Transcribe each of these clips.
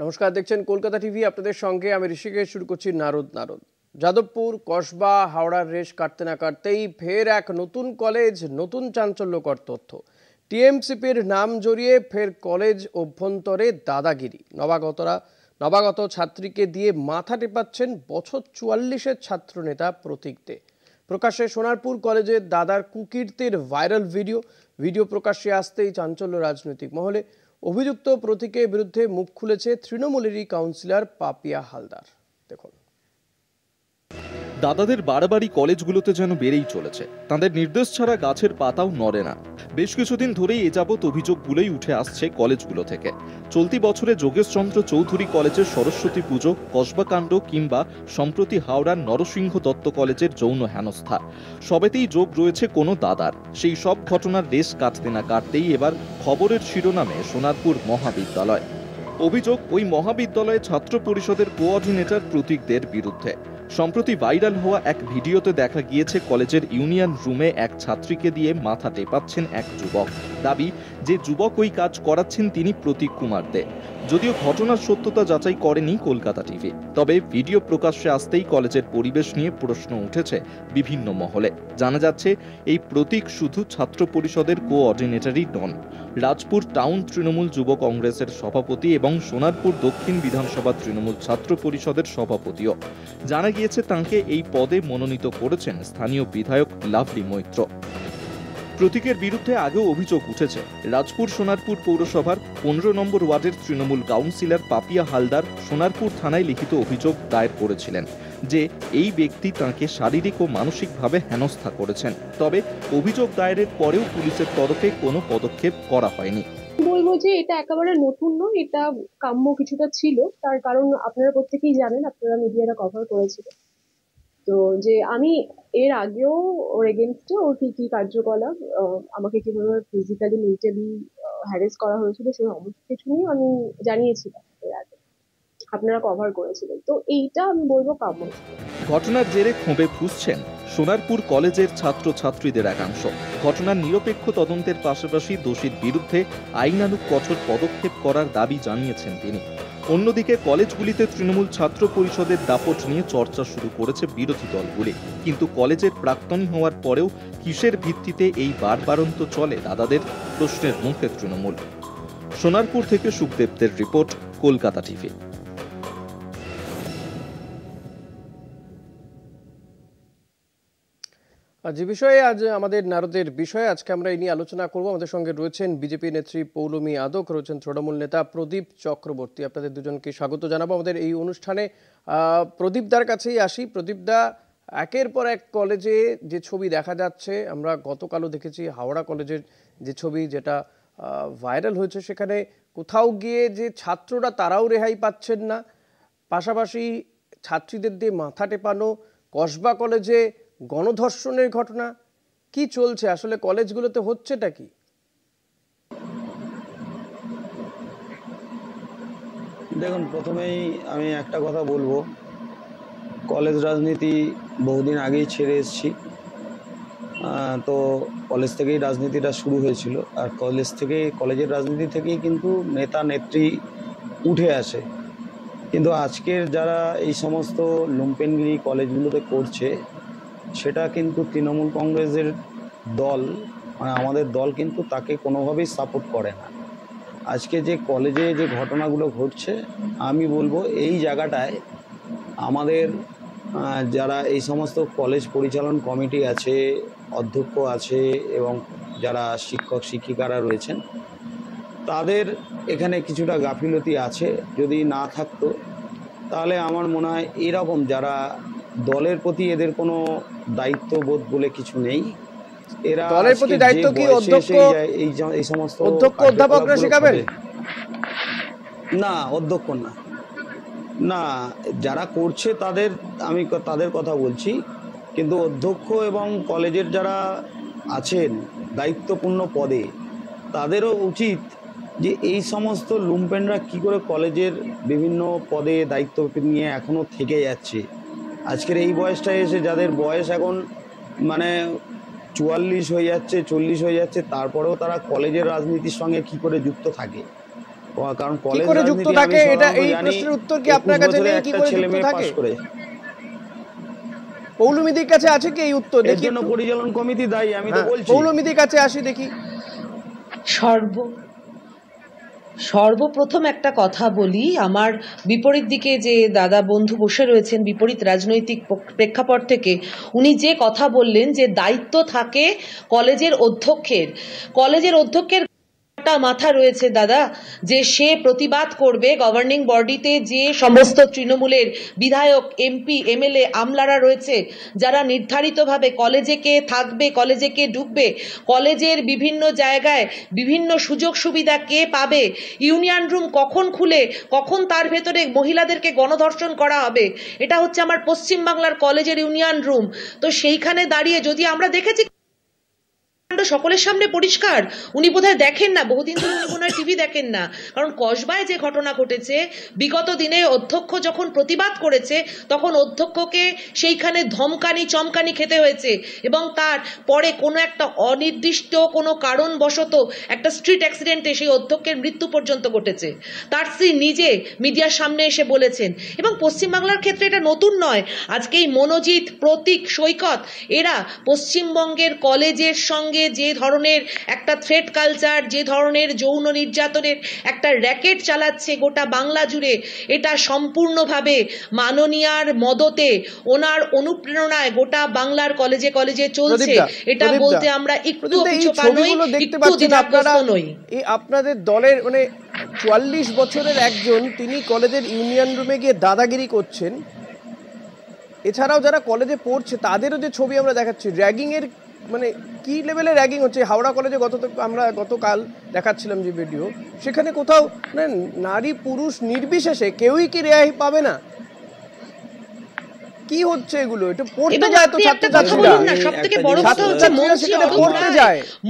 নমস্কার, দেখছেন কলকাতা টিভি। আপনাদের সঙ্গে আমি ঋষিকেশ। শুরু করছি নারদ। যাদবপুর কসবা হাওড়ার রেশ কাটতে না কাটতেই ফের এক নতুন কলেজ, নতুন চাঞ্চল্যকর তথ্য। টিএমসিপির নাম জড়িয়ে ফের কলেজ অভ্যন্তরে দাদাগিরি। নবাগত ছাত্রীকে দিয়ে মাথা টেপাচ্ছেন বছর 44-এর ছাত্রনেতা প্রতীক দে। প্রকাশ্যে সোনারপুর কলেজের দাদার কুকীর্তির ভাইরাল ভিডিও প্রকাশ্যে আসতেই চাঞ্চল্য রাজনৈতিক মহলে। অভিযুক্ত প্রতীকের বিরুদ্ধে মুখ খুলেছে তৃণমূলেরই কাউন্সিলর পাপিয়া হালদার। দেখুন, দাদাদের বাড়াবাড়ি কলেজগুলোতে যেন বেড়েই চলেছে। তাদের নির্দেশ ছাড়া গাছের পাতাও নড়ে না। বেশ কিছুদিন ধরেই এ যাবৎ অভিযোগগুলোই উঠে আসছে কলেজগুলো থেকে। চলতি বছরে যোগেশচন্দ্র চৌধুরী কলেজের সরস্বতী পুজো, কসবাকাণ্ড কিংবা সম্প্রতি হাওড়ার নরসিংহ দত্ত কলেজের যৌন হেনস্থা, সবেতেই যোগ রয়েছে কোনো দাদার। সেই সব ঘটনার রেশ কাটতে না কাটতেই এবার খবরের শিরোনামে সোনারপুর মহাবিদ্যালয়। অভিযোগ, ওই মহাবিদ্যালয়ে ছাত্র পরিষদের কোঅর্ডিনেটর প্রতীকদের বিরুদ্ধে। সম্প্রতি ভাইরাল হওয়া এক ভিডিওতে দেখা গিয়েছে কলেজের ইউনিয়ন রুমে এক ছাত্রীকে দিয়ে মাথা টেপাচ্ছেন এক যুবক। দাবি, যে যুবক ওই কাজ করাচ্ছেন তিনি প্রতীক কুমার দে। যদিও ঘটনার সত্যতা যাচাই করেনি কলকাতা টিভি, তবে ভিডিও প্রকাশ্যে আসতেই কলেজের পরিবেশ নিয়ে প্রশ্ন উঠেছে বিভিন্ন মহলে। জানা যাচ্ছে, এই প্রতীক শুধু ছাত্র পরিষদের কোঅর্ডিনেটরই নন, রাজপুর টাউন তৃণমূল যুব কংগ্রেসের সভাপতি এবং সোনারপুর দক্ষিণ বিধানসভা তৃণমূল ছাত্র পরিষদের সভাপতিও। জানা গিয়েছে, তাঁকে এই পদে মনোনীত করেছেন স্থানীয় বিধায়ক লাভলি মৈত্র। প্রতীকের বিরুদ্ধে আগেও অভিযোগ উঠেছে। রাজপুর সোনারপুর পৌরসভার 15 নম্বর ওয়ার্ডের তৃণমূল কাউন্সিলর পাপিয়া হালদার সোনারপুর থানায় লিখিত অভিযোগ দায়ের করেছিলেন যে এই ব্যক্তি তাঁকে শারীরিক ও মানসিকভাবে হেনস্থা করেছেন। তবে অভিযোগ দায়েরের পরেও পুলিশের তরফে কোনো পদক্ষেপ করা হয়নি। বলবো যে এটা একেবারে নতুন নয়, এটা কাম্য কিছুটা ছিল। তার কারণ আপনারা প্রত্যেকেই জানেন, আপনারা মিডিয়াটা কভার করেছিলেন তো, যে আমি এর আগেও ওর এগেনস্টে ওর কি কি কার্যকলাপ, আমাকে কিভাবে ফিজিক্যালি মেন্টালি হ্যারেস করা হয়েছিল, সেই সমস্ত কিছু নিয়ে আমি জানিয়েছিলাম এর আগে, আপনারা কভার করেছিলেন। তো এইটা আমি বলবো কাম্য। ঘটনার জেরে ক্ষোভে ফুঁসছেন সোনারপুর কলেজের ছাত্র ছাত্রীদের একাংশ। ঘটনার নিরপেক্ষ তদন্তের পাশাপাশি দোষীর বিরুদ্ধে আইনানুগ কঠোর পদক্ষেপ করার দাবি জানিয়েছেন তিনি। অন্যদিকে কলেজগুলিতে তৃণমূল ছাত্র পরিষদের দাপট নিয়ে চর্চা শুরু করেছে বিরোধী দলগুলি। কিন্তু কলেজের প্রাক্তনী হওয়ার পরেও কিসের ভিত্তিতে এই বারবারন্ত চলে দাদাদের, প্রশ্নের মুখে তৃণমূল। সোনারপুর থেকে সুখদেবদের রিপোর্ট, কলকাতা টিভি। যে বিষয়ে আজ আমাদের নারদের বিষয়ে আজকে আমরা এই নিয়ে আলোচনা করব। আমাদের সঙ্গে রয়েছেন বিজেপি নেত্রী পৌলমী আদক, রয়েছেন তৃণমূল নেতা প্রদীপ চক্রবর্তী। আপনাদের দুজনকে স্বাগত জানাবো আমাদের এই অনুষ্ঠানে। প্রদীপদার কাছেই আসি। প্রদীপদা, একের পর এক কলেজে যে ছবি দেখা যাচ্ছে, আমরা গতকালও দেখেছি হাওড়া কলেজের যে ছবি, যেটা ভাইরাল হয়েছে, সেখানে কোথাও গিয়ে যে ছাত্ররা তারাও রেহাই পাচ্ছেন না, পাশাপাশি ছাত্রীদের দিয়ে মাথা টেপানো, কসবা কলেজে গণধর্ষণের ঘটনা। কি চলছে আসলে কলেজগুলোতে, হচ্ছেটা কি? দেখুন, প্রথমেই আমি একটা কথা বলবো, কলেজ রাজনীতি বহুদিন আগেই ছেড়ে এসেছি। তো কলেজ থেকেই রাজনীতিটা শুরু হয়েছিল, আর কলেজের রাজনীতি থেকেই কিন্তু নেতা নেত্রী উঠে আসে। কিন্তু আজকের যারা এই সমস্ত লুম্পেনগিরি কলেজগুলোতে করছে, সেটা কিন্তু তৃণমূল কংগ্রেসের দল, মানে আমাদের দল কিন্তু তাকে কোনোভাবেই সাপোর্ট করে না। আজকে যে কলেজে যে ঘটনাগুলো ঘটছে, আমি বলবো এই জায়গাটায় আমাদের যারা এই সমস্ত কলেজ পরিচালন কমিটি আছে, অধ্যক্ষ আছে এবং যারা শিক্ষক শিক্ষিকারা রয়েছেন, তাদের এখানে কিছুটা গাফিলতি আছে। যদি না থাকতো তাহলে আমার মনে হয় এরকম যারা দলের প্রতি এদের কোনো দায়িত্ববোধ বলে কিছু নেই, এরা দলের প্রতি দায়িত্ব কি এই সমস্ত অধ্যাপকরা শেখাবেন? না, অধ্যক্ষ না, যারা করছে আমি তাদের কথা বলছি। কিন্তু অধ্যক্ষ এবং কলেজের যারা আছেন দায়িত্বপূর্ণ পদে, তাদেরও উচিত যে এই সমস্ত লুম্পেনরা কি করে কলেজের বিভিন্ন পদে দায়িত্ব নিয়ে এখনও থেকে যাচ্ছে। আজকের এই বয়সটায় এসে যাদের বয়স এখন মানে 44 হয়ে যাচ্ছে, 40 হয়ে যাচ্ছে, তারপরেও তারা কলেজের রাজনীতির সঙ্গে কি করে যুক্ত থাকে। কারণ কি কলেজ করে যুক্ত রাজনীতি থাকে আমি এটা, সাধারণত এই জানি প্রশ্নের উত্তর কি 21 আপনার কাছে বছরে নেই? কি একটা করে ছেলে যুক্ত মেয়ে থাকে? পাস করে। পৌলমীদির কাছে আছে কি এই উত্তর? এর দেখি জন্য একটু। পরিচালন কমিটি দায়ী, আমি তো হ্যাঁ, বলছি। পৌলমীদির কাছে আসি দেখি। সর্বপ্রথম একটা কথা বলি, আমার বিপরীত দিকে যে দাদা বন্ধু বসে রয়েছেন বিপরীত রাজনৈতিক প্রেক্ষাপট থেকে, উনি যে কথা বললেন যে দায়িত্ব থাকে কলেজের অধ্যক্ষের মাথা রয়েছে দাদা, যে সে প্রতিবাদ করবে গভর্নিং বডিতে যে সমস্ত তৃণমূলের বিধায়ক, এমপি, এমএলএ, আমলারা রয়েছে, যারা নির্ধারিতভাবে কলেজে কে থাকবে, কলেজে কে ঢুকবে, কলেজের বিভিন্ন জায়গায় বিভিন্ন সুযোগ সুবিধা কে পাবে, ইউনিয়ন রুম কখন খুলে কখন তার ভেতরে মহিলাদেরকে গণধর্ষণ করা হবে, এটা হচ্ছে আমার পশ্চিমবাংলার কলেজের ইউনিয়ন রুম। তো সেইখানে দাঁড়িয়ে যদি আমরা দেখেছি সকলের সামনে পরিষ্কার, উনি বোধহয় দেখেন না, বহুদিন ধরে উনি মনে হয় টিভি দেখেন না। কারণ কসবায় যে ঘটনা ঘটেছে, বিগত দিনে অধ্যক্ষ যখন প্রতিবাদ করেছে তখন অধ্যক্ষকে সেইখানে ধমকানি চমকানি খেতে হয়েছে, এবং তার পরে কোনো একটা অনির্দিষ্ট কোনো কারণবশত একটা স্ট্রিট অ্যাক্সিডেন্টে সেই অধ্যক্ষের মৃত্যু পর্যন্ত ঘটেছে। তার স্ত্রী নিজে মিডিয়ার সামনে এসে বলেছেন। এবং পশ্চিমবাংলার ক্ষেত্রে এটা নতুন নয়, আজকে এই মনোজিৎ, প্রতীক, সৈকত, এরা পশ্চিমবঙ্গের কলেজের সঙ্গে যে ধরনের একটা থ্রেট কালচার, যে ধরনের যৌন নির্যাতনের একটা র্যাকেট চালাচ্ছে গোটা বাংলা জুড়ে, এটা সম্পূর্ণভাবে মাননীয়ার মদতে, ওনার অনুপ্রেরণায় গোটা বাংলার কলেজে কলেজে চলছে। এটা বলতে আমরা একটু পিছপা নই, একটু দ্বিধাগ্রস্ত নই। এই আপনাদের দলের মানে 44 বছরের একজন, তিনি কলেজের ইউনিয়ন রুমে গিয়ে দাদাগিরি করছেন। এছাড়াও যারা কলেজে পড়ছে তাদেরও যে ছবি আমরা দেখাচ্ছি, র্যাগিং এর মানে কি লেভেলের র্যাগিং হচ্ছে। হাওড়া কলেজে আমরা গতকাল দেখাচ্ছিলাম যে ভিডিও, সেখানে কোথাও মানে নারী পুরুষ নির্বিশেষে কেউই কি রেহাই পাবে না? কি হচ্ছে এগুলো? এটা পড়তে যায় তো ছাত্রছাত্রীরা, সবথেকে বড় কথা হচ্ছে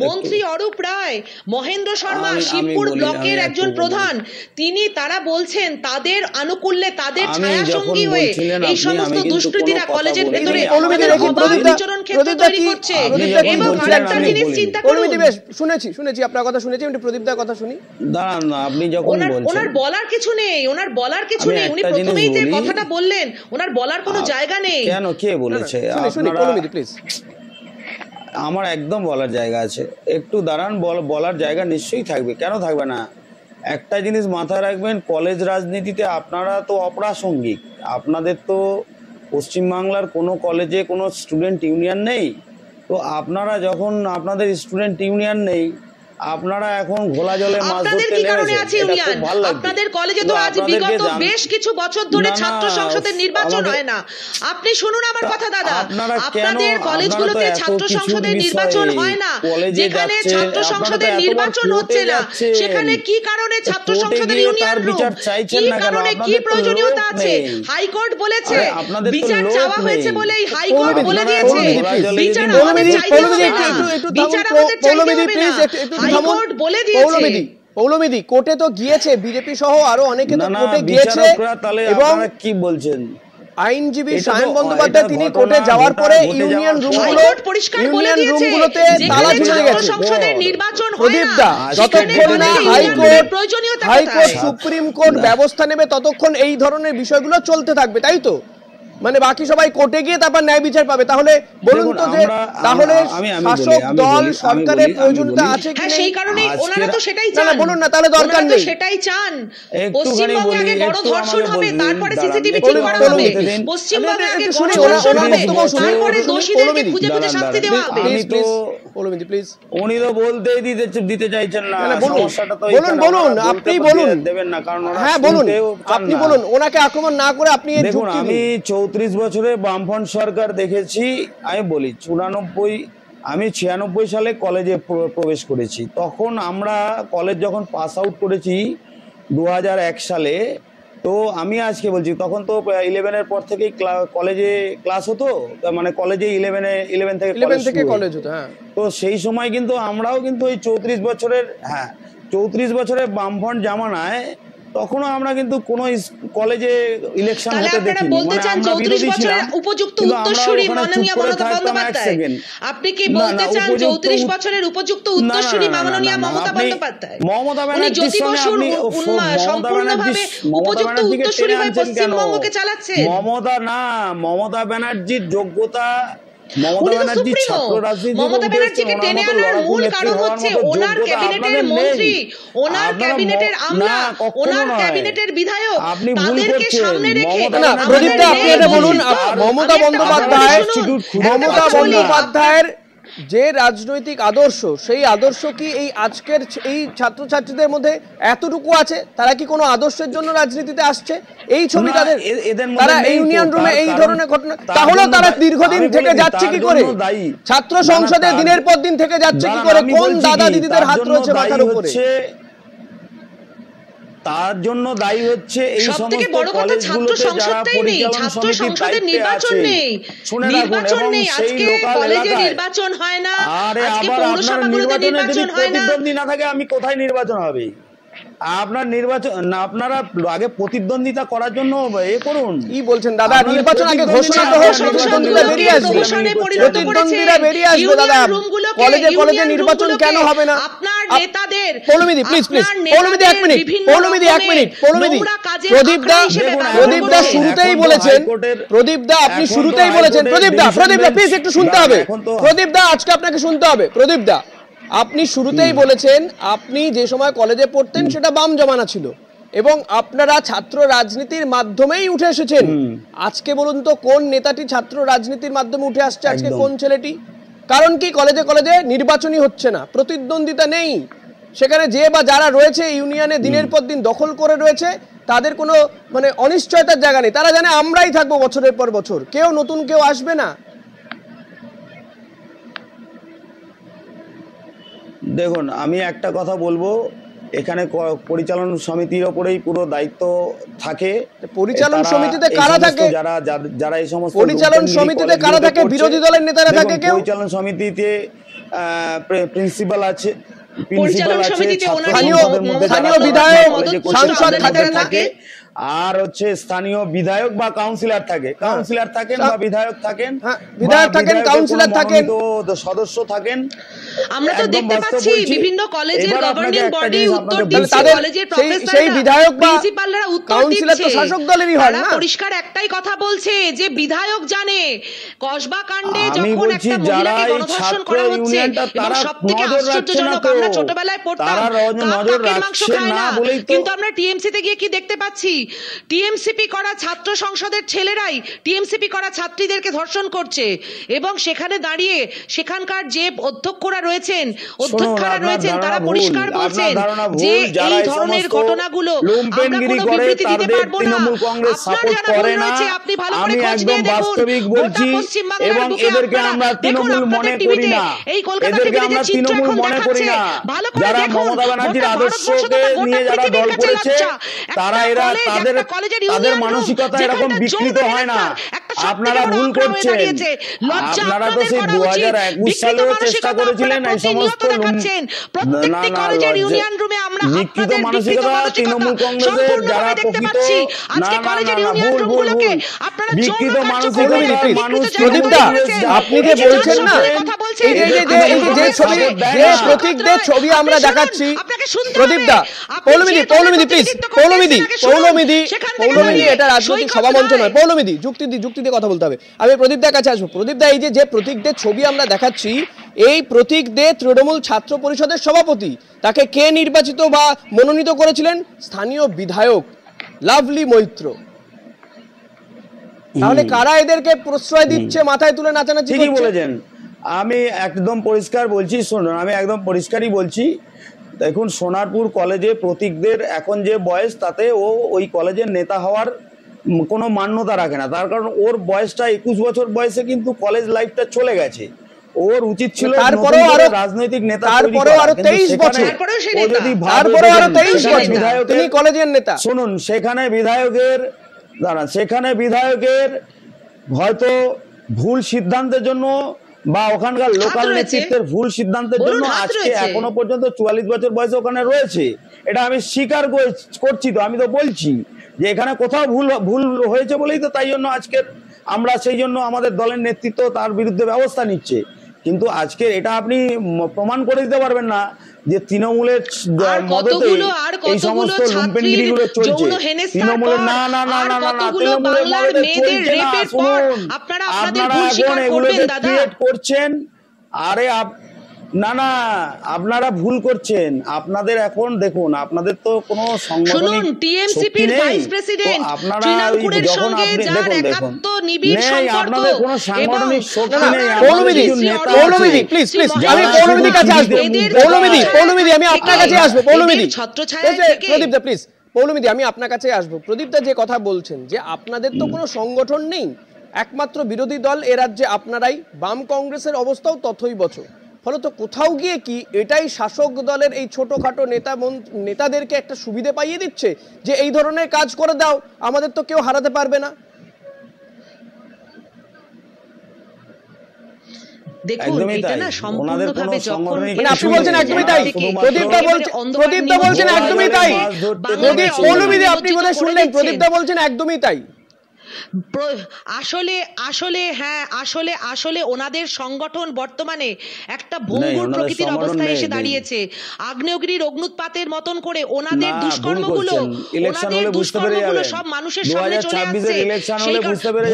মন্ত্রী অরূপ রায়, মহেন্দ্র শর্মা, শিবপুর ব্লকের একজন প্রধান, তারা বলছেন তাদের আনুকূল্যে, তাদের ছায়া সঙ্গী হয়ে এই সমস্ত দুষ্কৃতীরা কলেজের ভেতরে বিচরণ ক্ষেত্র তৈরি করছে। এবং আরেকটা জিনিস চিন্তা করুন, শুনেছি আপনার কথা শুনেছি, আমি প্রদীপদার কথা শুনি। দাঁড়ান না, আপনি যখন বলছেন ওনার বলার কিছু নেই, উনি প্রথমেই যে কথাটা বললেন, ওনার বলার কোনো জায়গা নেই। কেন, কে বলেছে? আমার একদম বলার জায়গা আছে, একটু দাঁড়ান, বলার জায়গা নিশ্চয়ই থাকবে, কেন থাকবে না? একটা জিনিস মাথায় রাখবেন, কলেজ রাজনীতিতে আপনারা তো অপ্রাসঙ্গিক। আপনাদের তো পশ্চিমবাংলার কোনো কলেজে কোনো স্টুডেন্ট ইউনিয়ন নেই। তো আপনারা যখন আপনাদের স্টুডেন্ট ইউনিয়ন নেই, আপনারা এখন ঘোলা জলে মাছ ধরতে নেমেছেন। আপনাদের কলেজে তো আজ বিগত বেশ কিছু বছর ধরে ছাত্র সংসদের নির্বাচন হয় না। আপনি শুনুন আমার কথা দাদা, আপনাদের কলেজগুলোতে ছাত্র সংসদের নির্বাচন হয় না। যেখানে ছাত্র সংসদের নির্বাচন হচ্ছে না, সেখানে কি কারণে ছাত্র সংসদের ইউনিয়ন রুম, কি কারণে, কি প্রয়োজনীয়তা আছে? হাইকোর্ট বলেছে বিচার চাওয়া হয়েছে বলেই হাইকোর্ট বলে দিয়েছে বিচার আমাদের চাইতে হবে না, বিচার আমাদের চাইতে হবে না, হাইকোর্ট বলে দিয়েছে। পৌলমীদি, কোর্টে তো গিয়েছে বিজেপি সহ আরো অনেকে তো কোর্টে গিয়েছে, এবং কি বলছেন আইনজীবী সায়ন বন্দ্যোপাধ্যায় তিনি কোর্টে যাওয়ার পরে ইউনিয়ন রুমগুলোতে তালা ঝুলে গেছে। প্রদীপদা, যতক্ষণ না হাইকোর্ট সুপ্রিম কোর্ট ব্যবস্থা নেবে ততক্ষণ এই ধরনের বিষয়গুলো চলতে থাকবে, তাই তো? মানে বাকি সবাই কোর্টে গিয়ে তারপর ন্যায় বিচার পাবে। তাহলে বলুন তো, যে তাহলে শাসক দল সরকারের প্রয়োজনীয়তা আছে কি? সেই কারণেই ওনারা তো সেটাই চান। না বলুন না, তাহলে দরকার নেই। সেটাই চান, পশ্চিমবঙ্গে আগে গণধর্ষণ হবে, তারপরে সিসিটিভি ঠিক করা হবে, পশ্চিমবঙ্গে আগে গণধর্ষণ হবে, তারপরে দোষীদেরকে খুঁজে খুঁজে শাস্তি দেওয়া হবে। পৌলমীদি প্লিজ। উনি তো বলতেই দিতে চাইছেন না, সমস্যাটা তো বলুন, আপনি বলুন, দেবেন না, কারণ হ্যাঁ বলুন, আপনি বলুন, ওনাকে আক্রমণ না করে আপনি। দেখুন, আমি 34 বছরে বামফ্রন্ট সরকার দেখেছি। আমি বলি 96 সালে কলেজে প্রবেশ করেছি। তখন আমরা কলেজ যখন পাস আউট করেছি 2001 সালে, তো আমি আজকে বলছি, তখন তো 11-এর পর থেকেই কলেজে ক্লাস হতো, মানে কলেজে 11 থেকে কলেজ হতো। হ্যাঁ, তো সেই সময় কিন্তু আমরাও কিন্তু ওই 34 বছরের বামফ্রন্ট জামানায় তখনও আমরা কিন্তু কোনো কলেজে ইলেকশন তাহলে হতে আপনারা দেখিনি। বলতে মানে চান আমরা 34 বিরোধী বছরের ছিলাম, উপযুক্ত কিন্তু আমরা উত্তরসূরি ওখানে চুপ মাননীয় করে মমতা থাকতাম এক বন্দ্যোপাধ্যায়, সেকেন্ড। আপনি কি না, বলতে না, চান উপযুক্ত 34 বছরের উপযুক্ত না, না, উত্তরসূরি না, না, মাননীয় না, না, মমতা আপনি বন্দ্যোপাধ্যায় মমতা উনি ব্যানার্জির জ্যোতি সঙ্গে বসুর আপনি সম্পূর্ণভাবে উপযুক্ত ব্যানার্জিকে উত্তরসূরি টেনে হয়ে আনছেন কেন? পশ্চিমবঙ্গকে চালাচ্ছেন। মমতা ব্যানার্জির যোগ্যতা, মমতা উনি তো ব্যানার্জি সুপ্রিমো। ছাত্র রাজনীতি মমতা ব্যানার্জিকে টেনে আনার মূল কারণ হচ্ছে ওনার ক্যাবিনেটের মন্ত্রী, ওনার ক্যাবিনেটের আমলা, ওনার ক্যাবিনেটের বিধায়ক, আপনি ভুল তাদেরকে করছেন। সামনে রেখে মমতা না, প্রদীপ দা, আপনি এটা বলুন, মমতা বন্দ্যোপাধ্যায়ের যে রাজনৈতিক আদর্শ, সেই আদর্শ কি এই আজকের এই ছাত্রছাত্রীদের মধ্যে এতটুকু আছে? তারা কি কোনো আদর্শের জন্য রাজনীতিতে আসছে? এই ছবি তাদের, তারা এই ইউনিয়ন রুমে এই ধরনের ঘটনা, তাহলে তারা দীর্ঘদিন থেকে যাচ্ছে কি করে? ছাত্র সংসদে দিনের পর দিন থেকে যাচ্ছে কি করে? কোন দাদা দিদিদের হাত রয়েছে মাথার উপরে? তার জন্য দায়ী হচ্ছে এই সবথেকে সমস্ত বড় কথা, ছাত্র কলেজগুলোতে যারা সংসদটাই নেই, পরিচালন ছাত্র সমিতির সংসদের দায়িত্বে নির্বাচন আছে। নেই, শুনে রাখুন, নির্বাচন এবং নেই, সেই আজকে লোকাল কলেজে এলাকায় নির্বাচন হয় না, আরে আজকে আবার আপনার পৌরসভাগুলোতে নির্বাচনে যদি নির্বাচন হয় না। প্রতিদ্বন্দ্বী না থাকে, আমি কোথায় নির্বাচন হবে? আপনার নির্বাচন না, আপনারা আগে প্রতিদ্বন্দ্বিতা করার জন্য এ করুন। কি বলছেন দাদা? আপনাদের নির্বাচন আগে ঘোষণা তো হোক, প্রতিদ্বন্দ্বীরা বেরিয়ে আসবে, প্রতিদ্বন্দ্বীরা বেরিয়ে আসবে দাদা। কলেজে কলেজে নির্বাচন কেন হবে না? আপনার নেতাদের, পৌলমিদি প্লিজ প্লিজ, পৌলমিদি এক মিনিট, পৌলমিদি এক মিনিট, পৌলমিদি। প্রদীপ দা শুরুতেই বলেছেন, প্রদীপ দা আপনি শুরুতেই বলেছেন, প্রদীপ দা প্লিজ একটু শুনতে হবে, প্রদীপ দা আজকে আপনাকে শুনতে হবে। প্রদীপ দা, আপনি শুরুতেই বলেছেন আপনি যে সময় কলেজে পড়তেন সেটা বাম জমানা ছিল এবং আপনারা ছাত্র রাজনীতির মাধ্যমেই উঠে এসেছেন। আজকে বলুন তো কোন নেতাটি ছাত্র রাজনীতির মাধ্যমে উঠে আসছে? আজকে কোন ছেলেটি? কারণ কি কলেজে কলেজে নির্বাচনই হচ্ছে না, প্রতিদ্বন্দ্বিতা নেই, সেখানে যে বা যারা রয়েছে ইউনিয়নে দিনের পর দিন দখল করে রয়েছে তাদের কোনো মানে অনিশ্চয়তার জায়গা নেই, তারা জানে আমরাই থাকবো বছরের পর বছর, কেউ নতুন কেউ আসবে না। দেখুন, আমি একটা কথা বলবো, এখানে পরিচালন সমিতির ওপরেই পুরো দায়িত্ব থাকে। পরিচালন সমিতিতে কারা থাকে? যারা এই সমস্ত পরিচালন সমিতিতে কারা থাকে? বিরোধী দলের নেতারা থাকে কেউ? পরিচালন সমিতিতে প্রিন্সিপাল আছে, স্থানীয় বিধায়ক, সাংসদ থাকে, আর হচ্ছে স্থানীয় বিধায়ক বা কাউন্সিলর থাকে, কাউন্সিলর থাকেন বা বিধায়ক থাকেন, বিধায়ক থাকেন, কাউন্সিলর থাকেন, সদস্য থাকেন। আমরা তো দেখতে পাচ্ছি বিভিন্ন কলেজের গভর্নিং বডি উত্তর দিচ্ছে, কলেজের প্রফেসররা, সেই বিধায়ক বা প্রিন্সিপালরা উত্তর কাউন্সিলর তো দিচ্ছে। শাসক দলেরই হয় না। পরিষ্কার একটাই কথা বলছে যে বিধায়ক জানে কসবা কাণ্ডে আমি যখন বলছি একটা যারা মহিলাকে এই গণধর্ষণ ছাত্র করা হচ্ছে, ইউনিয়নটা এবং তারা সবথেকে নজর রাখছে না আশ্চর্যজনক, তো, আমরা ছোটবেলায় পড়তাম তারা নজর কাকের মাংস রাখছে খায় না না, বলেই তো। কিন্তু আমরা টিএমসি তে গিয়ে কি দেখতে পাচ্ছি? টিএমসিপি করা ছাত্র সংসদের ছেলেরাই টিএমসিপি করা ছাত্রীদেরকে ধর্ষণ করছে, এবং সেখানে দাঁড়িয়ে সেখানকার যে অধ্যক্ষরা রয়েছেন, অধ্যক্ষরা রয়েছেন, তারা পরিষ্কার বলছেন যে এই ধরনের ঘটনাগুলো আমরা কোনো বিবৃতি দিতে পারবো না। আপনার জানা ভুল রয়েছে, আপনি ভালো করে খোঁজ নিয়ে দেখুন, গোটা পশ্চিমবাংলার বুকে আপনারা দেখুন, আপনাদের টিভিতে এই কলকাতা টিভিতে যে চিত্র এখন দেখাচ্ছে, ভালো করে দেখুন, গোটা ভারতবর্ষ তথা গোটা পৃথিবীর কাছে লজ্জা। তারা এরা তাদের মানসিকতা এরকম বিকৃত হয় না, আপনারা ভুল করছেন। আপনারা তো সেই 2021 সালেও চেষ্টা করেছিলেন এই সমস্ত বিকৃত মানসিকতা তৃণমূল কংগ্রেসের যারা প্রকৃত বিকৃত মানসিকতা মানুষ। আপনি যে বলছেন না, যে প্রতীকদের ছবি আমরা দেখাচ্ছি, প্রদীপ দা, পৌলমিদি প্লিজ, পৌলমিদি এটা রাজনৈতিক সভামঞ্চ নয়, পৌলমিদি যুক্তি দিয়ে কথা বলতে হবে। আমি প্রদীপ দার কাছে আসবো। প্রদীপ দা, এই যে প্রতীকদের ছবি আমরা দেখাচ্ছি, এই প্রতীক দে তৃণমূল ছাত্র পরিষদের সভাপতি, তাকে কে নির্বাচিত বা মনোনীত করেছিলেন? স্থানীয় বিধায়ক লাভলি মৈত্র। তাহলে কারা এদেরকে প্রশ্রয় দিচ্ছে, মাথায় তুলে নাচানাচি করছে? ঠিকই বলেছেন, আমি একদম পরিষ্কার বলছি, শুনুন, আমি একদম পরিষ্কারই বলছি। দেখুন, সোনারপুর কলেজে প্রতীকদের এখন যে বয়স, তাতে ও ওই কলেজের নেতা হওয়ার কোনো মান্যতা রাখে না, তার কারণ ওর বয়সটা 21 বছর বয়সে কিন্তু কলেজ লাইফটা চলে গেছে। ওর উচিত ছিল তারপরেও আরো রাজনৈতিক নেতা, তারপরেও আরো 23 বছর, তারপরেও আরো 23 বছর তিনি কলেজের নেতা। শুনুন, সেখানে বিধায়কের হয়তো ভুল সিদ্ধান্তের জন্য বা ওখানকার লোকাল নেতৃত্বের ভুল সিদ্ধান্তের জন্য আজকে এখনো পর্যন্ত 44 বছর বয়সে ওখানে রয়েছে। এটা আমি স্বীকার করছি, তো আমি তো বলছি যে এখানে কোথাও ভুল হয়েছে বলেই তো তাই জন্য আজকে আমরা সেই জন্য আমাদের দলের নেতৃত্ব তার বিরুদ্ধে ব্যবস্থা নিচ্ছে। কিন্তু আজকে এটা আপনি প্রমাণ করে দিতে পারবেন না যে তৃণমূলের মদতে এই সমস্ত লুম্পেনগিরিগুলো চলছে। তৃণমূলের না না না না না না তৃণমূলের মদতে চলছে না। শুনুন, আপনারা এখন এগুলোকে ক্রিয়েট করছেন। আরে না না, আপনারা ভুল করছেন। আপনাদের এখন দেখুন, আপনাদের তো কোনো সাংগঠনিক শক্তি নেই। আপনারা যখন আপনি দেখুন নেই, আপনাদের কোনো সাংগঠনিক শক্তি নেই। পৌলমিদি প্লিজ প্লিজ, আমি পৌলমিদির কাছে আসবো। পৌলমিদি আমি আপনার কাছে আসবো। পৌলমিদি প্রদীপদা প্লিজ, পৌলমিদি আমি আপনার কাছে আসবো। প্রদীপদা যে কথা বলছেন যে আপনাদের তো কোনো সংগঠন নেই, একমাত্র বিরোধী দল এ রাজ্যে আপনারাই, বাম কংগ্রেসের অবস্থাও তথৈবচ। ফলত কোথাও গিয়ে কি এটাই শাসক দলের এই ছোটখাটো নেতাদেরকে একটা সুবিধা পাইয়ে দিচ্ছে যে এই ধরনের কাজ করে দাও, আমাদের তো কেউ হারাতে পারবে না? দেখুন এটা না সম্পূর্ণভাবে যখন আপনি বলছেন একদমই তাই, প্রদীপদা বলছেন একদমই তাই, পৌলমিদি আপনি বোধহয় শুনলেন, প্রদীপদা বলছেন একদমই তাই। আসলে আসলে হ্যাঁ আসলে আসলে ওনাদের সংগঠন বর্তমানে একটা ভঙ্গুর প্রকৃতির অবস্থায় এসে দাঁড়িয়েছে। আগ্নেয়গিরির অগ্নুৎপাতের মতন করে ওনাদের দুষ্কর্মগুলো সব মানুষের সামনে চলে আসছে।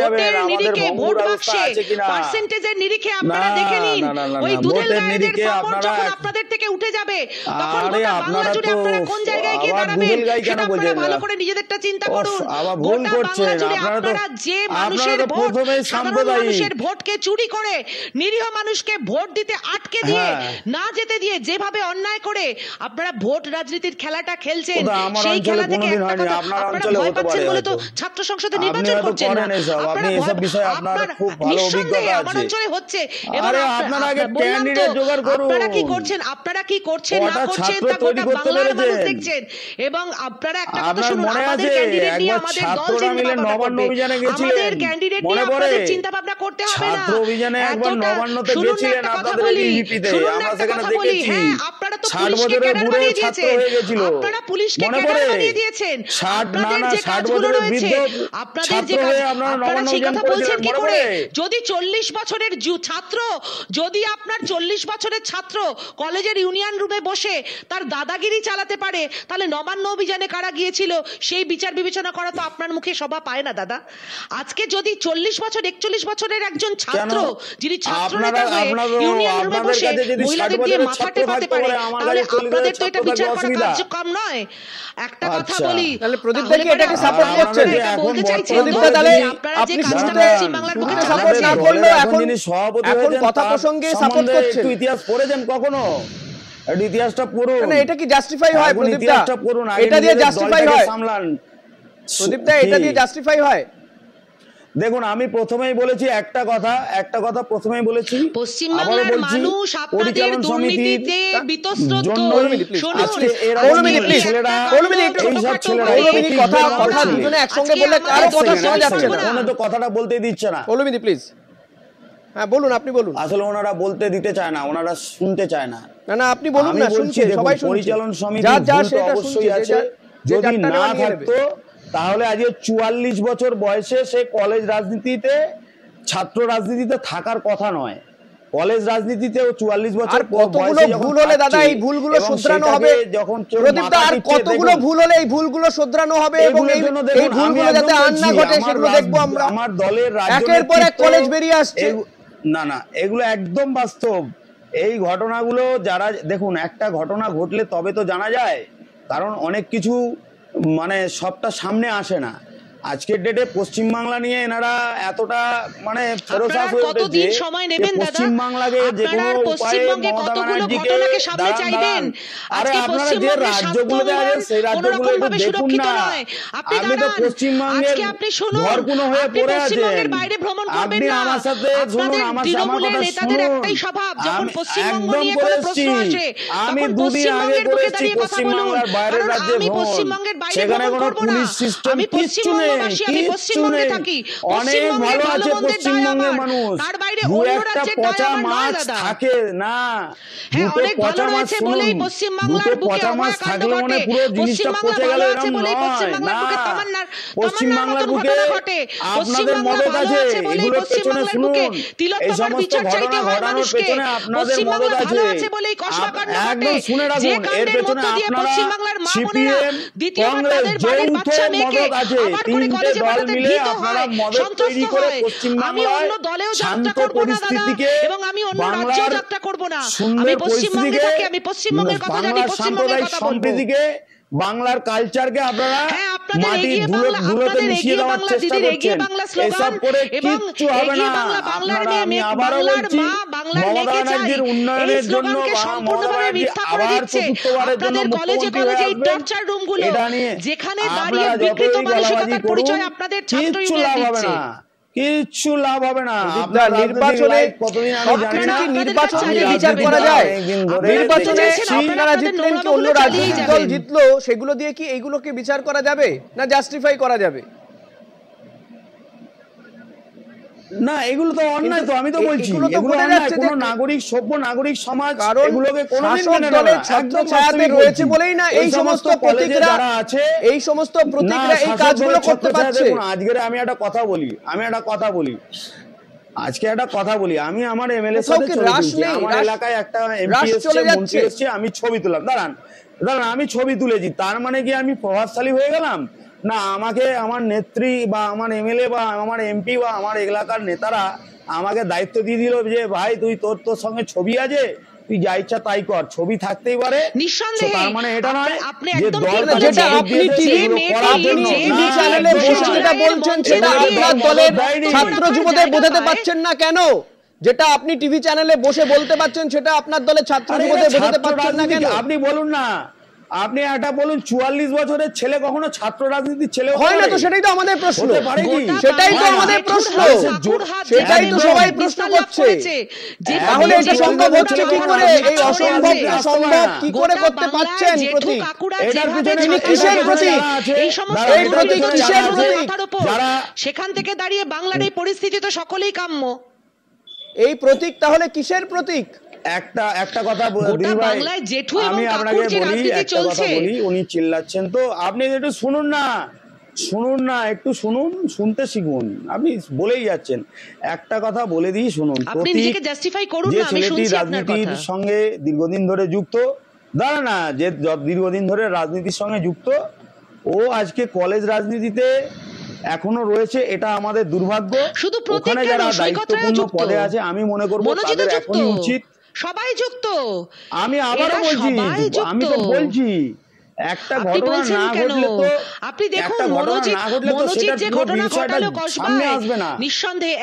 ভোটের নিরিখে, ভোট বাক্সে পার্সেন্টেজের নিরিখে আপনারা দেখে নিন, ওই দুধেল গায়েদের ফাপড় যখন আপনাদের থেকে উঠে যাবে তখন গোটা বাংলা জুড়ে আপনারা কোন জায়গায় গিয়ে দাঁড়াবেন সেটা আপনারা ভালো করে নিজেদেরটা চিন্তা করুন। গোটা বাংলা জুড়ে আপনারা যে মানুষের ভোট, সাধারণ মানুষের ভোটকে চুরি করে নিরীহ মানুষকে ভোট দিতে আটকে দিয়ে না যেতে দিয়ে যেভাবে অন্যায় করে আপনারা ভোট রাজনীতির খেলাটা খেলছেন, সেই খেলা থেকে একটা কথা আপনারা ভয় পাচ্ছেন বলে তো ছাত্র সংসদে নির্বাচন করছেন না। নিঃসন্দেহে আমার অঞ্চলে হচ্ছে এবং আপনারা কি করছেন, আপনারা কি করছেন না করছেন তা গোটা বাংলার মানুষ দেখছেন। এবং আপনারা একটা কথা শুনুন, আমাদের ক্যান্ডিডেট নিয়ে আমাদের দল চিন্তা ভাবনা করবে, আমাদের ক্যান্ডিডেট নিয়ে আপনাদের চিন্তা ভাবনা করতে হবে না। শুনুন একটা কথা বলি, হ্যাঁ আপনারা তো পুলিশকে ক্যাডার বানিয়ে দিয়েছেন, আপনারা পুলিশকে ক্যাডার বানিয়ে দিয়েছেন। আপনাদের যে কাজগুলো রয়েছে, আপনাদের যে কাজ, আপনারা সেই কথা বলছেন কি করে? যদি 40 বছরের ছাত্র, যদি আপনার 40 বছরের ছাত্র কলেজের ইউনিয়ন রুমে বসে তার দাদাগিরি চালাতে পারে, তাহলে নবান্ন অভিযানে কারা গিয়েছিল সেই বিচার বিবেচনা করা তো আপনার মুখে শোভা পায় না দাদা। আজকে যদি 40 বছর 41 বছরের একজন ছাত্র, যিনি ছাত্র নেতা হয়ে ইউনিয়ন রুমে বসে মহিলাদের দিয়ে মাথা টেপাতে পারে, তাহলে আপনাদের তো এটা বিচার করা কার্যক্রম নয়। একটা কথা বলি, তাহলে প্রদীপদা কি এটাকে সাপোর্ট করছেন? বলতে চাইছেন প্রদীপদা তাহলে আপনারা যে আপনি কাজটা শুরুতে পশ্চিম বাংলার বুকে সাপোর্ট না করলেও এখন কথা প্রসঙ্গে সাপোর্ট করছেন। একটু ইতিহাস পড়েছেন কখনো? ইতিহাসটা পড়ুন। না এটা কি জাস্টিফাই হয় প্রদীপদা? এটা দিয়ে জাস্টিফাই হয় প্রদীপদা? এটা দিয়ে জাস্টিফাই হয়? দেখুন আমি প্রথমেই বলেছি একটা কথা প্রথমেই বলেছি, পশ্চিমবাংলার মানুষ আপনাদের দুর্নীতিতে বিতস্ত্রত। কথাটা বলতে দিচ্ছে না। প্লিজ হ্যাঁ বলুন, আপনি বলুন। আসলে ওনারা বলতে দিতে চায় না, ওনারা শুনতে চায় না। না না আপনি বলুন না, শুনছি, সবাই শুনছে। পরিচালন সমিতি অবশ্যই আছে, যদি না থাকতো তাহলে আজকে 44 বছর বয়সে সে কলেজ রাজনীতিতে, ছাত্র রাজনীতিতে থাকার কথা নয়। কলেজ রাজনীতিতে 44 বছর কতগুলো ভুল হলে দাদা এই ভুলগুলো শুধরানো হবে? যখন প্রদীপদা আর কতগুলো ভুল হলে এই ভুলগুলো শুধরানো হবে এবং এই ভুলগুলো যাতে আর না ঘটে সেগুলো দেখবো আমরা। আমার দলের একের পর এক কলেজ বেরিয়ে আসছে। না না এগুলো একদম বাস্তব। এই ঘটনাগুলো যারা দেখুন, একটা ঘটনা ঘটলে তবে তো জানা যায়, কারণ অনেক কিছু মানে সবটা সামনে আসে না। আজকের ডেটে পশ্চিমবাংলা নিয়ে এনারা এতটা মানে ফেরোসাফ হয়ে উঠেছে, পশ্চিমবাংলাকে যে কোনো উপায়ে মমতা ব্যানার্জিকে দাঁড়ান। আরে আপনারা যে রাজ্যগুলোতে আছেন সেই রাজ্যগুলো একটু দেখুন না। আপনি তো পশ্চিমবঙ্গের ঘরকুনো হয়ে পড়ে আছেন। আপনি আমার সাথে শুনুন, আমার কথা শুনুন। একদম করেছি, আমি দুদিন আগে করেছি পশ্চিমবাংলার বাইরের রাজ্যে ভ্রমণ। সেখানে কোনো পুলিশ সিস্টেম কিচ্ছু নেই। পশ্চিমবঙ্গবাসী, আমি পশ্চিমবঙ্গে থাকি, পশ্চিমবঙ্গের ভালো মন্দের দায় আমার, তার বাইরে অন্য রাজ্যের দায় আমার নয় দাদা। থাকে না, হ্যাঁ, অনেক ভালো রয়েছে বলেই পশ্চিমবাংলার বুকে অভয়াকাণ্ড ঘটে, পশ্চিমবাংলা ভালো আছে বলেই পশ্চিমবাংলার বুকে তামান্নার মতন ঘটনা ঘটে, পশ্চিমবাংলা ভালো আছে বলেই পশ্চিমবাংলার বুকে তিলোত্তমার বিচার চাইতে হয় মানুষকে, পশ্চিমবাংলা ভালো আছে বলেই কসবা কাণ্ড ঘটে, যে কাণ্ডের মধ্য দিয়ে পশ্চিমবাংলার মা বোনেরা দ্বিতীয়বার তাদের বাড়ির বাচ্চা মেয়েকে আবার করে কলেজে পাঠাতে ভীত হয়, সন্ত্রস্ত হয়। আমি অন্য দলেও যাত্রা করবো না দাদা, এবং আমি অন্য রাজ্যেও যাত্রা করবো না, আমি পশ্চিমবঙ্গে থাকি, আমি পশ্চিমবঙ্গের কথা জানি, পশ্চিমবঙ্গের কথা বলবো। বাংলার কালচারকে আপনারা মাটির ধুলোতে মিশিয়ে দেওয়ার চেষ্টা করছেন, এসব করে কিচ্ছু হবে না। আপনারা, আমি আবারও বলছি, মমতা ব্যানার্জির উন্নয়নের জন্য মমতা ব্যানার্জি আবার চতুর্থবারের জন্য মুখ্যমন্ত্রী হয়ে আসবেন, এটা নিয়ে আপনারা যতই গালাগালি করুন কিচ্ছু লাভ হবে না, কিচ্ছু লাভ হবে না। নির্বাচনে কতদিন আমি জানি না, নির্বাচনে বিচার করা যায়, নির্বাচনে আপনারা জিতলেন কি অন্য রাজনৈতিক দল জিতলো, সেগুলো দিয়ে কি এইগুলোকে বিচার করা যাবে না জাস্টিফাই করা যাবে? না, এগুলো তো অন্যায়, তো আমি তো বলছি এগুলো অন্যায়। কোন নাগরিক, সভ্য নাগরিক সমাজ এগুলোকে কোনোদিন মেনে নেবে না। ছাত্র ছায়াতে রয়েছে বলেই না এই সমস্ত প্রতীকরা আছে, এই সমস্ত প্রতীকরা এই কাজগুলো করতে পারছে। আজকে আমি একটা কথা বলি, আজকে একটা কথা বলি, আমি আমার এমএলএ সাথে আমার এলাকায় একটা এমপি এসেছে, মন্ত্রী এসেছে, আমি ছবি তুললাম, দাঁড়ান আমি ছবি তুলেছি, তার মানে কি আমি প্রভাবশালী হয়ে গেলাম? না, আমাকে আমার নেত্রী বা আমার এমএলএ বা আমার এমপি বা আমার এলাকার নেতারা আমাকে দায়িত্ব দিয়ে দিল যে ভাই তুই তোর সঙ্গে ছবি আছে, তুই যা ইচ্ছা তাই কর, ছবি থাকতেই পারে। তার মানে এটা নয় যে দল, যেটা আপনি টিভি চ্যানেলে বসে যেটা বলছেন সেটা আপনার দলের ছাত্র যুবদের বোঝাতে পারছেন না কেন? যেটা আপনি টিভি চ্যানেলে বসে বলতে পারছেন সেটা আপনার দলের ছাত্র যুবদের বোঝাতে পারছেন না কেন? আপনি বলুন না, আপনি একটা বলুন, 44 বছরের ছেলে কখনো ছাত্র রাজনীতির ছেলে হয় না? তো সেটাই তো আমাদের প্রশ্ন, সেটাই তো আমাদের প্রশ্ন, সেটাই তো সবাই প্রশ্ন করছে। তাহলে এটা সম্ভব হচ্ছে কি করে? এই অসম্ভব সম্ভব কি করে করতে পারছেন? প্রতীক, তিনি কিসের প্রতীক? এই প্রতীক কিসের প্রতীক? সেখান থেকে দাঁড়িয়ে বাংলার এই পরিস্থিতি তো সকলেই কাম্য। এই প্রতীক তাহলে কিসের প্রতীক? একটা কথা আমি আপনাকে বলি, একটা কথা বলি, উনি চিল্লাচ্ছেন তো আপনি একটু শুনুন না, একটু শুনুন, শুনতে শিখুন, আপনি বলেই যাচ্ছেন। একটা কথা বলে দিই, শুনুন, যে ছেলেটি রাজনীতির সঙ্গে দীর্ঘদিন ধরে যুক্ত, যে দীর্ঘদিন ধরে রাজনীতির সঙ্গে যুক্ত, ও আজকে কলেজ রাজনীতিতে এখনো রয়েছে, এটা আমাদের দুর্ভাগ্য। ওখানে যারা দায়িত্বপূর্ণ পদে আছে আমি মনে করবো তাদের এখনই উচিত, সবাই যুক্ত। আমি আবারও বলছি, আমি তো বলছি একটা ঘটনা না ঘটলে তো, আপনি দেখুন মনোজিৎ যে ঘটনা ঘটালো কসবায়, নিঃসন্দেহে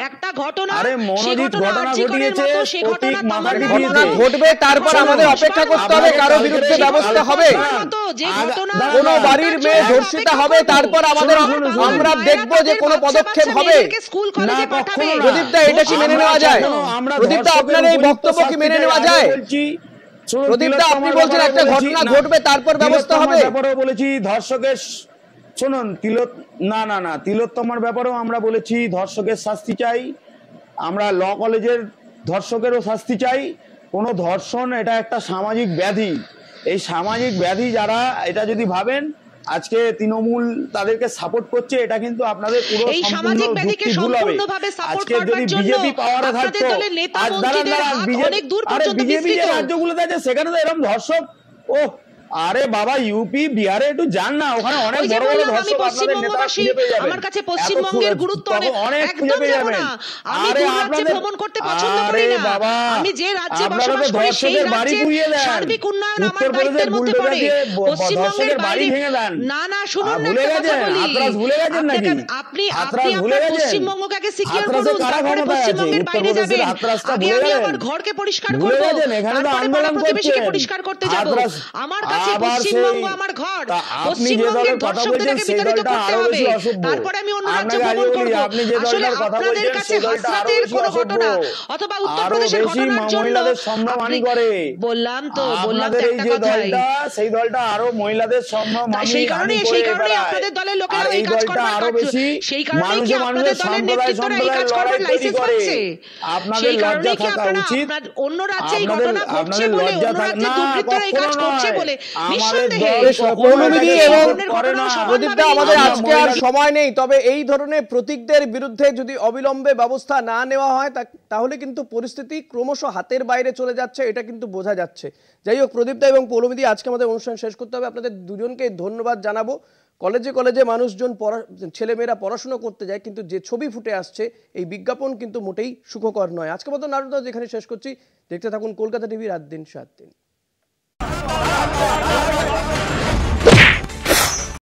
একটা ঘটনা, আরে মনোজিৎ ঘটনা ঘটিয়েছে, প্রতীক মাথায় ঘটনা ঘটবে, তারপর আমাদের অপেক্ষা করতে হবে কারো বিরুদ্ধে ব্যবস্থা হবে, কোন বাড়ির মেয়ে ধর্ষিতা হবে, তারপর আমাদের আমরা দেখবো যে কোনো পদক্ষেপ হবে। প্রদীপদা, এটা কি মেনে নেওয়া যায়? প্রদীপদা, আপনার এই বক্তব্য কি মেনে নেওয়া যায়? প্রদীপদা, আপনি বলছেন একটা ঘটনা ঘটবে তারপর ব্যবস্থা হবে। ব্যাপারেও বলেছি ধর্ষকের, শুনুন, তিলোত্তমার ব্যাপারেও আমরা বলেছি ধর্ষকের শাস্তি চাই, আমরা ল কলেজের ধর্ষকেরও শাস্তি চাই। কোনো ধর্ষণ এটা একটা সামাজিক ব্যাধি, এই সামাজিক ব্যাধি যারা এটা যদি ভাবেন আজকে তৃণমূল তাদেরকে সাপোর্ট করছে, এটা কিন্তু আপনাদের পুরো সম্পূর্ণ যুক্তি ভুল হবে। আজকে যদি বিজেপি পাওয়ারে থাকতো, বিজেপি যে রাজ্যগুলোতে আছে সেখানে তো এরকম ধর্ষক, আরে বাবা, ইউপি বিহারে একটু যান না, ওখানে অনেক বড় বড় ধর্ষক আপনাদের নেতারা খুঁজে পেয়ে যাবেন। আমার কাছে পশ্চিমবঙ্গের গুরুত্ব একদম যাব না, আমি দূর রাজ্যে ভ্রমণ করতে পছন্দ করি না, আমি যে রাজ্যে বসবাস করি সেই রাজ্যের সার্বিক উন্নয়ন আমার দায়িত্বের মধ্যে পড়ে। পশ্চিমবঙ্গের বাইরে না শুনুন না, আপনি আপনার পশ্চিমবঙ্গকে আগে সিকিউর করুন, তারপরে পশ্চিমবঙ্গের বাইরে যাবেন। আগে আমি আমার ঘরকে পরিষ্কার করব, তারপরে পাড়া প্রতিবেশীকে পরিষ্কার করতে যাব। আমার কাছে বলেছি আবার পশ্চিমবঙ্গ সেই আমার ঘর, আপনি যে পশ্চিমবঙ্গের দলের কথা বলছেন দর্শকদেরকে সেই বিতাড়িত দলটা করতে আরো হবে, বেশি অসভ্য। তারপরে আমি অন্য রাজ্য আপনাকে ভ্রমণ আগে বলি, করব। আপনি যে আসলে দলটার কথা আপনাদের বলছেন কাছে সেই দলটা আরো হাসনাতের বেশি কোনো অসভ্য, ঘটনা অথবা আরো উত্তরপ্রদেশের বেশি ঘটনার জন্য মহিলাদের সম্ভ্রমহানি করে। বললাম তো আপনাদের এই একটা যে কথাই, দলটা, সেই দলটা আরো মহিলাদের সম্ভ্রমহানি সেই কারণেই আপনাদের দলের লোকেরা এই কাজ করবার আরো বেশি সেই কারণেই কি মানুষের আপনাদের দলের সম্প্রদায় নেতৃত্বরা এই কাজ করবার লড়াই তৈরি লাইসেন্স করে। পাচ্ছে? আপনাদের সেই লজ্জা কারণেই কি থাকা আপনারা উচিত। অন্য রাজ্যে এই আপনাদের ঘটনা ঘটছে বলে, লজ্জা অন্য রাজ্যে না, দুর্বৃত্তরা এই কাজ কখনো করছে নয়। বলে আমাদের নিঃসন্দেহে দল বেশ, কখনো পৌলমীদি এটাকে এবং support করে না। প্রদীপদা, আমাদের আমরা আজকে আর সময় নেই, তবে এই ধরনের প্রতীকদের বিরুদ্ধে যদি অবিলম্বে ব্যবস্থা না নেওয়া হয় তাহলে কিন্তু পরিস্থিতি ক্রমশ হাতের বাইরে চলে যাচ্ছে, এটা কিন্তু বোঝা যাচ্ছে। যাই হোক, প্রদীপদা এবং পৌলমীদি, আজকে আমাদের অনুষ্ঠান শেষ করতে হবে। আপনাদের দুজনকে ধন্যবাদ জানাবো। কলেজে কলেজে মানুষজন ছেলেমেয়েরা পড়াশোনা করতে যায়, কিন্তু যে ছবি ফুটে আসছে এই বিজ্ঞাপন কিন্তু মোটেই সুখকর নয়। আজকের মতো নাটক যেখানে শেষ করছি। দেখতে থাকুন কলকাতা টিভি, রাত দিন 7 দিন।